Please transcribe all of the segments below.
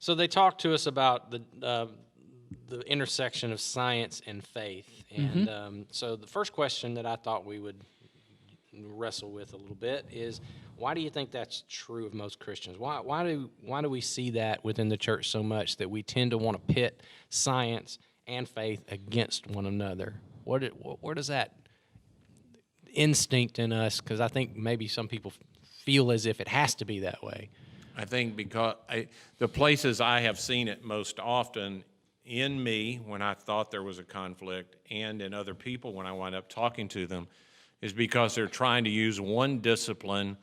So they talked to us about the intersection of science and faith, and so the first question that I thought we would wrestle with a little bit is, why do you think that's true of most Christians? Why do we see that within the church so much that we tend to want to pit science and faith against one another? Where does that instinct in us? Because I think maybe some people feel as if it has to be that way. I think because the places I have seen it most often in me when I thought there was a conflict, and in other people when I wind up talking to them, is because they're trying to use one discipline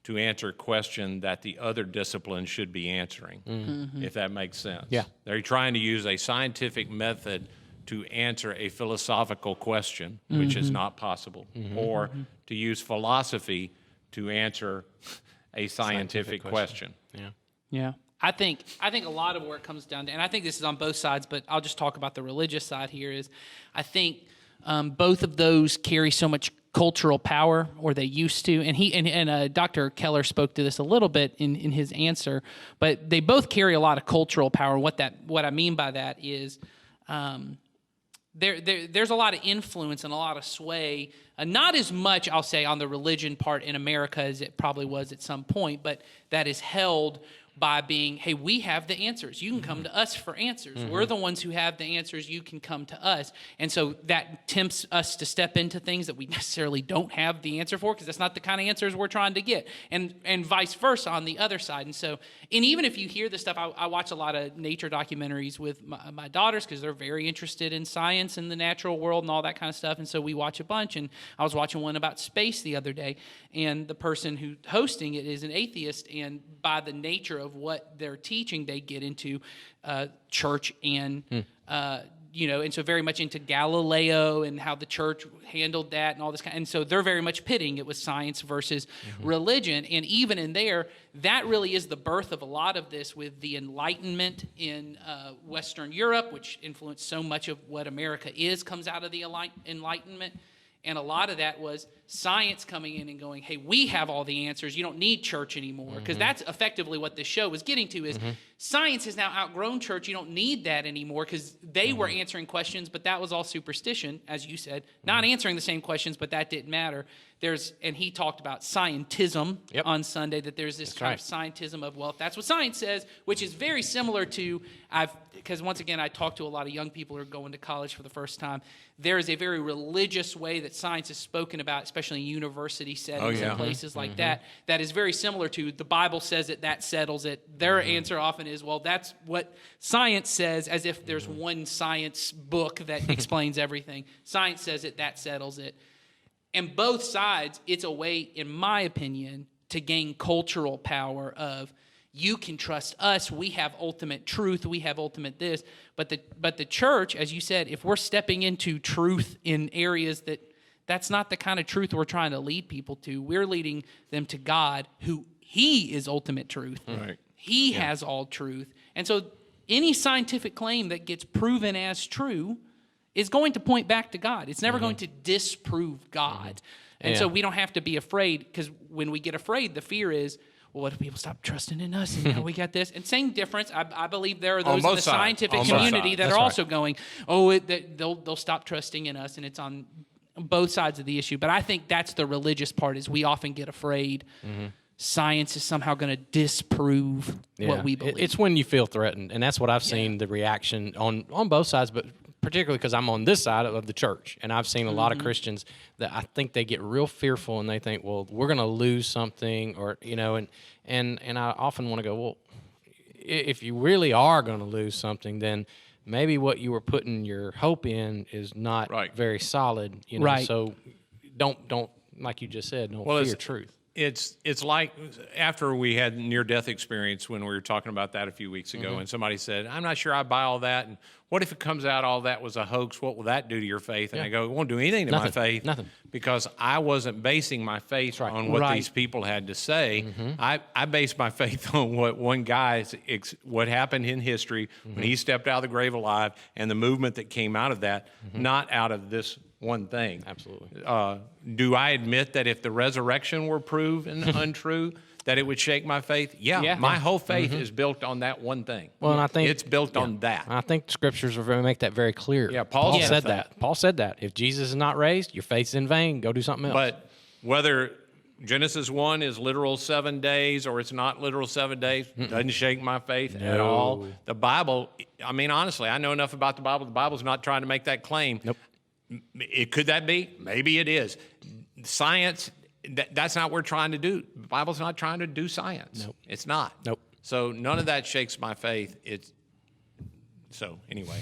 to answer a question that the other discipline should be answering, if that makes sense. Yeah. They're trying to use a scientific method to answer a philosophical question, which is not possible, or to use philosophy to answer a scientific question. Yeah. Yeah. I think a lot of where it comes down to, and I think this is on both sides, but I'll just talk about the religious side here, is I think both of those carry so much cultural power, or they used to, and Dr. Keller spoke to this a little bit in his answer, but they both carry a lot of cultural power. What I mean by that is there's a lot of influence and a lot of sway, not as much, I'll say, on the religion part in America as it probably was at some point, but that is held by being, hey, we have the answers. You can come to us for answers. We're the ones who have the answers. You can come to us. And so that tempts us to step into things that we necessarily don't have the answer for, because that's not the kind of answers we're trying to get. And vice versa on the other side. And so, and even if you hear this stuff, I watch a lot of nature documentaries with my daughters, because they're very interested in science and the natural world and all that kind of stuff. And so we watch a bunch. And I was watching one about space the other day, and the person who hosting it is an atheist, and by the nature of what they're teaching, they get into church and and so very much into Galileo and how the church handled that and all this kind. And so they're very much pitting it with science versus religion. And even in there, that really is the birth of a lot of this, with the Enlightenment in Western Europe, which influenced so much of what America is, comes out of the Enlightenment. And a lot of that was science coming in and going, hey, we have all the answers. You don't need church anymore. Because that's effectively what this show was getting to, is science has now outgrown church. You don't need that anymore, because they were answering questions, but that was all superstition, as you said. Not answering the same questions, but that didn't matter. And he talked about scientism on Sunday, that there's this kind of scientism of, well, if that's what science says, which is very similar to, because once again, I talk to a lot of young people who are going to college for the first time. There is a very religious way that science is spoken about, especially in university settings and places like that is very similar to, the Bible says it, that settles it. Their answer often is, well, that's what science says, as if there's one science book that explains everything. Science says it, that settles it. And both sides, it's a way, in my opinion, to gain cultural power of, you can trust us, we have ultimate truth, we have ultimate this. But the church, as you said, if we're stepping into truth in areas that's not the kind of truth we're trying to lead people to. We're leading them to God, who He is ultimate truth. Right. He has all truth. And so any scientific claim that gets proven as true is going to point back to God. It's never going to disprove God. And so we don't have to be afraid, because when we get afraid, the fear is, well, what if people stop trusting in us, and now we got this? And same difference, I believe there are those in the scientific community that are also going, they'll stop trusting in us, and it's on both sides of the issue. But I think that's the religious part, is we often get afraid science is somehow going to disprove what we believe. It's when you feel threatened, and that's what I've seen, the reaction on both sides, but particularly because I'm on this side of the church, and I've seen a lot of Christians that I think they get real fearful, and they think, well, we're going to lose something, or and I often want to go, well, if you really are going to lose something, then maybe what you were putting your hope in is not very solid, So don't, like you just said, don't fear truth. It's like after we had near-death experience when we were talking about that a few weeks ago, and somebody said, I'm not sure I buy all that, and what if it comes out all that was a hoax? What will that do to your faith? And I go, it won't do anything to my faith. Nothing. Because I wasn't basing my faith on what these people had to say. I based my faith on what one guy, what happened in history when he stepped out of the grave alive, and the movement that came out of that, not out of this one thing. Absolutely. Do I admit that if the resurrection were proven untrue, that it would shake my faith? Yeah. My whole faith is built on that one thing. Well, and I think it's built on that. I think the scriptures are going to make that very clear. Yeah, Paul Paul said said that. that. Paul said that. If Jesus is not raised, your faith's in vain. Go do something else. But whether Genesis 1 is literal 7 days or it's not literal 7 days, doesn't shake my faith at all. The Bible, I mean, honestly, I know enough about the Bible. The Bible's not trying to make that claim. Nope. Could that be? Maybe it is. Science, that's not what we're trying to do. The Bible's not trying to do science. Nope. It's not. Nope. So none of that shakes my faith. So anyway,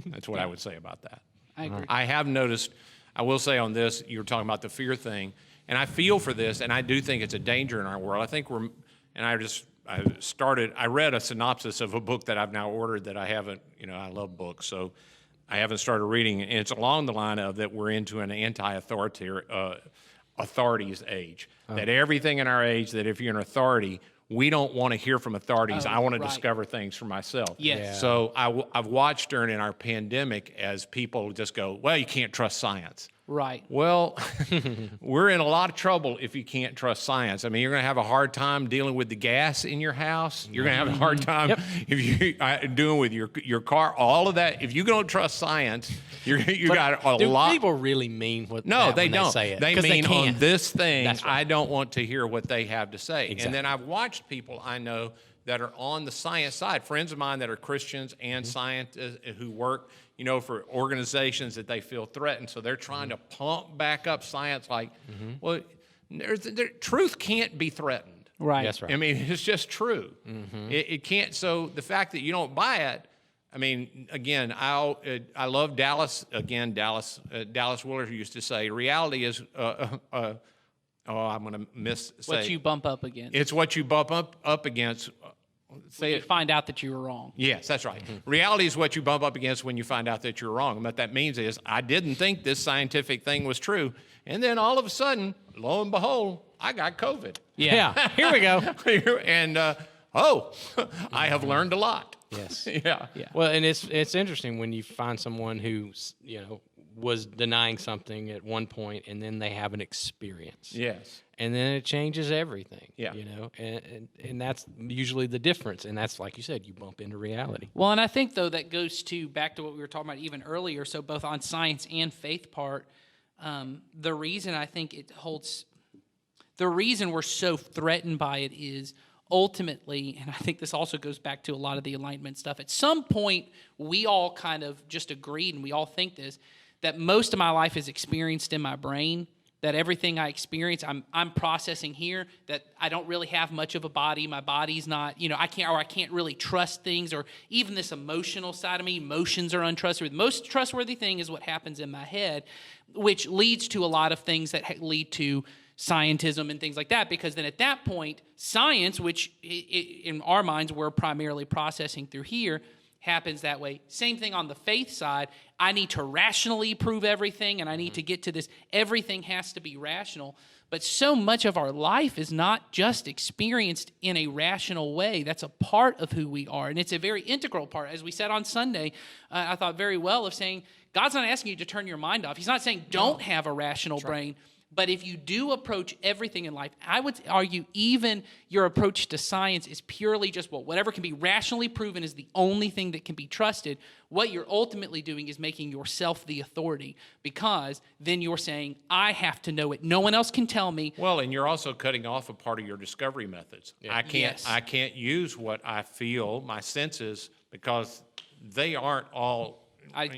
that's what I would say about that. I agree. I have noticed, I will say on this, you were talking about the fear thing, and I feel for this, and I do think it's a danger in our world. I think I read a synopsis of a book that I've now ordered that I haven't, I love books, so I haven't started reading, and it's along the line of that we're into an authorities age. That everything in our age, that if you're an authority, we don't want to hear from authorities. I want to discover things for myself. Yes. Yeah. So I've watched during our pandemic as people just go, well, you can't trust science. Right. Well, we're in a lot of trouble if you can't trust science. I mean, you're going to have a hard time dealing with the gas in your house. You're going to have a hard time if you doing with your car. All of that. If you don't trust science, you got a do lot. people really mean what? No, they when don't. They say it. They 'Cause mean can't. on this thing, That's right. I don't want to hear what they have to say. Exactly. And then I've watched people I know that are on the science side, friends of mine that are Christians and scientists who work, for organizations that they feel threatened. So they're trying to pump back up science like, well, truth can't be threatened. Right. That's right. I mean, it's just true. It can't. So the fact that you don't buy it, I mean, again, I love Dallas. Again, Dallas Willard used to say, reality is, I'm going to say What you bump up against. it's what you bump up against. Say You it. find out that you were wrong. Yes, that's right. Reality is what you bump up against when you find out that you're wrong. And what that means is I didn't think this scientific thing was true. And then all of a sudden, lo and behold, I got COVID. Yeah. Here we go. And, I have learned a lot. Yes. Yeah. Well, and it's interesting when you find someone who was denying something at one point, and then they have an experience. Yes. And then it changes everything. Yeah. And that's usually the difference. And that's, like you said, you bump into reality. Well, and I think, though, that goes back to what we were talking about even earlier. So both on science and faith part, the reason I think the reason we're so threatened by it is ultimately, and I think this also goes back to a lot of the Enlightenment stuff, at some point we all kind of just agreed, and we all think this, that most of my life is experienced in my brain, that everything I experience, I'm processing here, that I don't really have much of a body. My body's not, I can't really trust things, or even this emotional side of me, emotions are untrustworthy. The most trustworthy thing is what happens in my head, which leads to a lot of things that lead to scientism and things like that, because then at that point, science, which in our minds we're primarily processing through here, happens that way. Same thing on the faith side. I need to rationally prove everything, and I need to get to this. Everything has to be rational. But so much of our life is not just experienced in a rational way. That's a part of who we are, and it's a very integral part. As we said on Sunday, I thought very well of saying, God's not asking you to turn your mind off. He's not saying don't have a rational brain. But if you do approach everything in life, I would argue even your approach to science is purely just, whatever can be rationally proven is the only thing that can be trusted. What you're ultimately doing is making yourself the authority, because then you're saying, I have to know it. No one else can tell me. Well, and you're also cutting off a part of your discovery methods. Yeah. I can't use what I feel, my senses, because they aren't all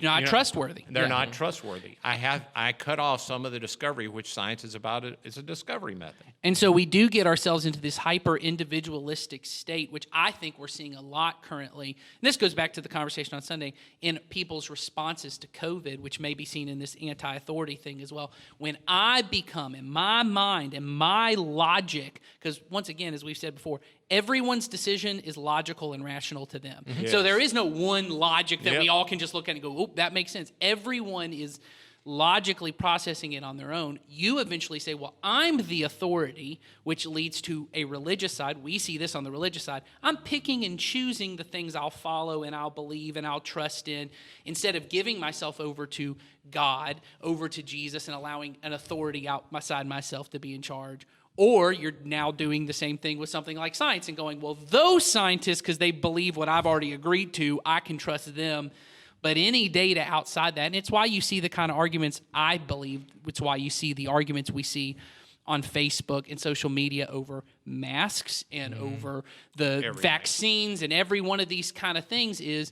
not trustworthy. They're not trustworthy. I cut off some of the discovery, which science is about. It's a discovery method. And so we do get ourselves into this hyper-individualistic state, which I think we're seeing a lot currently. And this goes back to the conversation on Sunday in people's responses to COVID, which may be seen in this anti-authority thing as well. When I become, in my mind and my logic, because once again, as we've said before, everyone's decision is logical and rational to them. Yes. So there is no one logic that we all can just look at and go, oh, that makes sense. Everyone is logically processing it on their own. You eventually say, well, I'm the authority, which leads to a religious side. We see this on the religious side. I'm picking and choosing the things I'll follow and I'll believe and I'll trust in, instead of giving myself over to God, over to Jesus, and allowing an authority outside myself to be in charge. Or you're now doing the same thing with something like science and going, well, those scientists, because they believe what I've already agreed to, I can trust them. But any data outside that, and it's why you see the kind of arguments I believe, it's why you see the arguments we see on Facebook and social media over masks and over the vaccines and every one of these kind of things is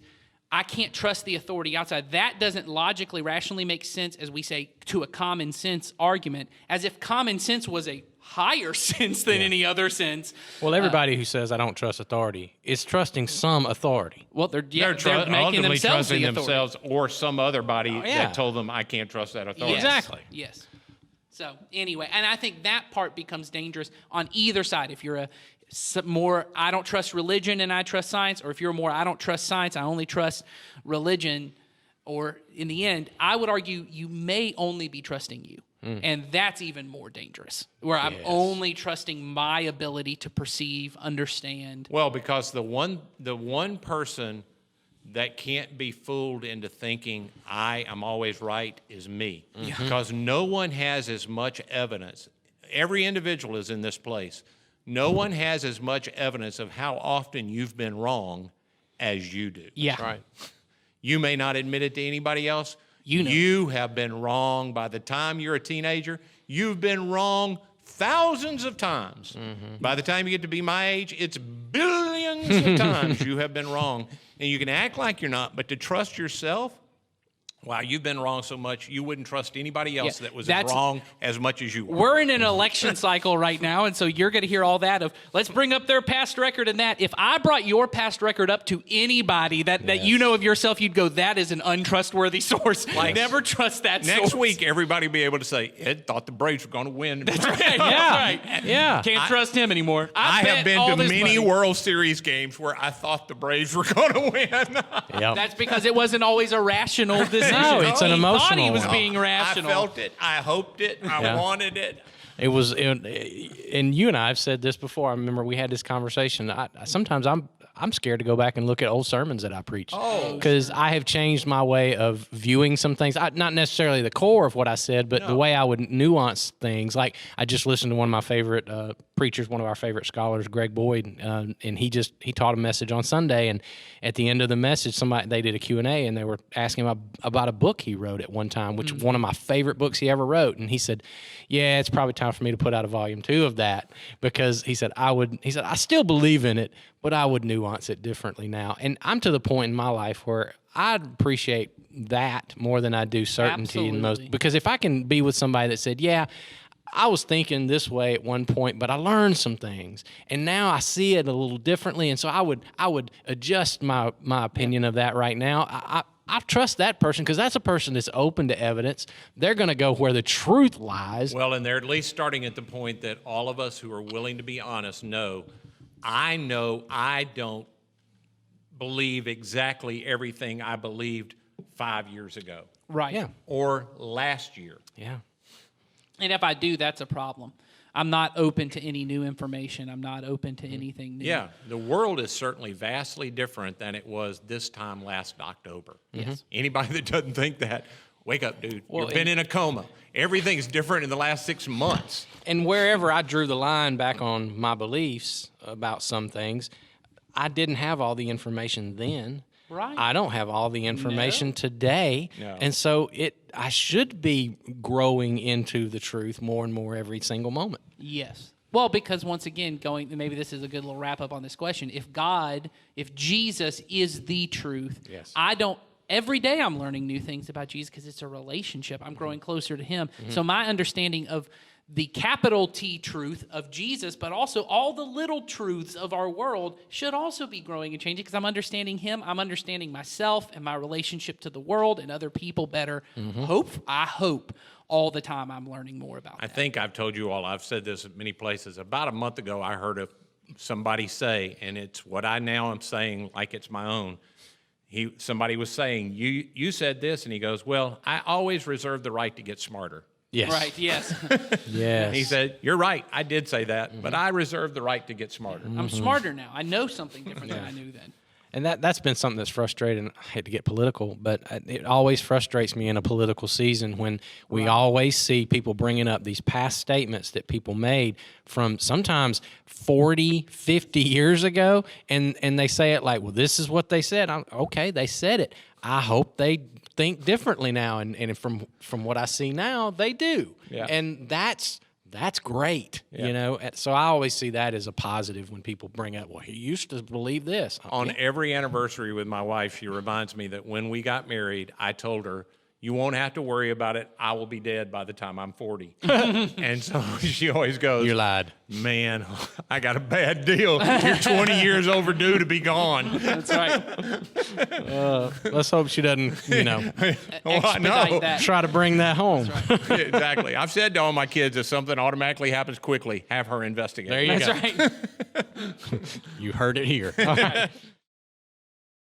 I can't trust the authority outside. That doesn't logically, rationally make sense, as we say, to a common sense argument, as if common sense was a higher sense than any other sense. Well, everybody who says I don't trust authority is trusting some authority. Well, they're making ultimately themselves trusting the authority. themselves or some other body yeah. that told them I can't trust that authority. Yes. Exactly. Yes. So anyway, and I think that part becomes dangerous on either side. If you're more I don't trust religion and I trust science, or if you're more I don't trust science, I only trust religion, or in the end, I would argue you may only be trusting you. And that's even more dangerous, where I'm only trusting my ability to perceive, understand. Well, because the one person that can't be fooled into thinking I am always right is me. Because no one has as much evidence. Every individual is in this place. No one has as much evidence of how often you've been wrong as you do. Yeah. Right. You may not admit it to anybody else. You know. You have been wrong by the time you're a teenager. You've been wrong thousands of times. By the time you get to be my age, it's billions of times you have been wrong. And you can act like you're not, but to trust yourself, wow, you've been wrong so much, you wouldn't trust anybody else that was as wrong as much as you were. We're in an election cycle right now, and so you're going to hear all that of, let's bring up their past record and that. If I brought your past record up to anybody that you know of yourself, you'd go, that is an untrustworthy source. Never trust that source. Next week, everybody will be able to say, Ed thought the Braves were going to win. That's right. Yeah. Can't trust him anymore. I have been to many money. World Series games where I thought the Braves were going to win. Yep. That's because it wasn't always a rational decision. No, it's an He thought he emotional was one. being rational. I felt it. I hoped it. I wanted it. It was, and you and I have said this before. I remember we had this conversation. Sometimes I'm scared to go back and look at old sermons that I preached. Because I have changed my way of viewing some things. Not necessarily the core of what I said, but the way I would nuance things. Like I just listened to one of my favorite preachers, one of our favorite scholars, Greg Boyd, and he taught a message on Sunday. And at the end of the message, they did a Q&A, and they were asking him about a book he wrote at one time, which one of my favorite books he ever wrote. And he said, "Yeah, it's probably time for me to put out a volume 2 of that," because he said I still believe in it, but I would nuance it differently now. And I'm to the point in my life where I appreciate that more than I do certainty in most. Because if I can be with somebody that said, "Yeah, I was thinking this way at one point, but I learned some things, and now I see it a little differently," and so I would adjust my opinion of that right now. I trust that person because that's a person that's open to evidence. They're going to go where the truth lies. Well, and they're at least starting at the point that all of us who are willing to be honest know I don't believe exactly everything I believed 5 years ago. Right. Yeah. Or last year. Yeah. And if I do, that's a problem. I'm not open to any new information. I'm not open to anything new. Yeah, the world is certainly vastly different than it was this time last October. Yes. Anybody that doesn't think that, wake up, dude. Well, You've been in a coma. Everything's different in the last 6 months. And wherever I drew the line back on my beliefs about some things, I didn't have all the information then. Right. I don't have all the information today. No. And so I should be growing into the truth more and more every single moment. Yes. Well, because once again, maybe this is a good little wrap up on this question. If Jesus is the truth, Yes. every day I'm learning new things about Jesus because it's a relationship. I'm growing closer to him. So my understanding of the capital T truth of Jesus, but also all the little truths of our world should also be growing and changing because I'm understanding him. I'm understanding myself and my relationship to the world and other people better. I hope all the time I'm learning more about I that. think I've told you all, I've said this at many places. About a month ago, I heard somebody say, and it's what I now am saying like it's my own. Somebody was saying, you said this, and he goes, "Well, I always reserve the right to get smarter." Yes. Right, yes. Yes. He said, "You're right, I did say that, but I reserve the right to get smarter." I'm smarter now. I know something different than I knew then. And that's been something that's frustrating. I hate to get political, but it always frustrates me in a political season when we always see people bringing up these past statements that people made from sometimes 40, 50 years ago, and they say it like, well, this is what they said. Okay, they said it. I hope they think differently now, and from what I see now, they do. Yeah. And that's great, you know. So I always see that as a positive when people bring up, well, he used to believe this. On every anniversary with my wife, she reminds me that when we got married, I told her, you won't have to worry about it. I will be dead by the time I'm 40. And so she always goes, You lied. man, I got a bad deal. You're 20 years overdue to be gone. That's right. Let's hope she doesn't, you know, Well, I know. Expedite that. try to bring that home. Yeah, exactly. I've said to all my kids, if something automatically happens quickly, have her investigate. There you That's go. right. You heard it here. All right.